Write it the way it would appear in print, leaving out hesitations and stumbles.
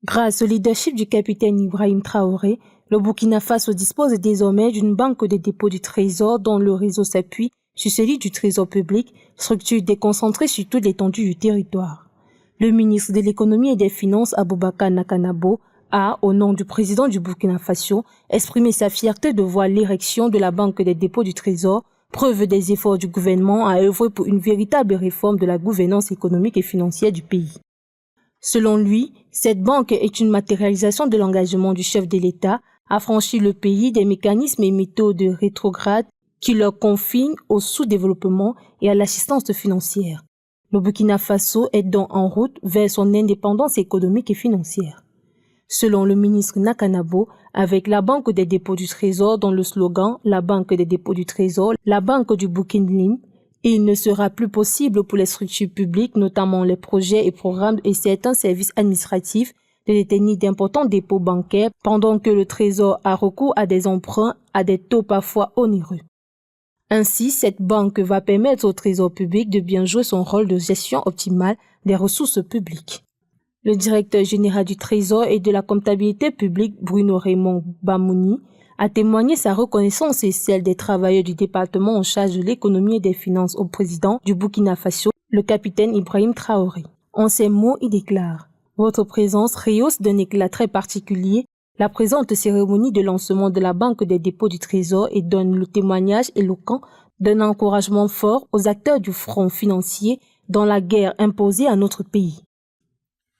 Grâce au leadership du capitaine Ibrahim Traoré, le Burkina Faso dispose désormais d'une banque de dépôt du Trésor dont le réseau s'appuie sur celui du Trésor public, structure déconcentrée sur toute l'étendue du territoire. Le ministre de l'Économie et des Finances, Aboubacar Nakanabo, a, au nom du président du Burkina Faso, exprimé sa fierté de voir l'érection de la banque des dépôts du Trésor, preuve des efforts du gouvernement à œuvrer pour une véritable réforme de la gouvernance économique et financière du pays. Selon lui, cette banque est une matérialisation de l'engagement du chef de l'État à franchir le pays des mécanismes et méthodes rétrogrades qui leur confinent au sous-développement et à l'assistance financière. Le Burkina Faso est donc en route vers son indépendance économique et financière. Selon le ministre Nakanabo, avec la Banque des dépôts du Trésor dont le slogan « La Banque des dépôts du Trésor, la Banque du Burkina », il ne sera plus possible pour les structures publiques, notamment les projets et programmes et certains services administratifs, de détenir d'importants dépôts bancaires pendant que le Trésor a recours à des emprunts à des taux parfois onéreux. Ainsi, cette banque va permettre au Trésor public de bien jouer son rôle de gestion optimale des ressources publiques. Le directeur général du Trésor et de la comptabilité publique, Bruno Raymond Bamouni, a témoigné sa reconnaissance et celle des travailleurs du département en charge de l'économie et des finances au président du Burkina Faso, le capitaine Ibrahim Traoré. En ces mots, il déclare « Votre présence rehausse d'un éclat très particulier la présente cérémonie de lancement de la Banque des dépôts du Trésor et donne le témoignage éloquent d'un encouragement fort aux acteurs du front financier dans la guerre imposée à notre pays. »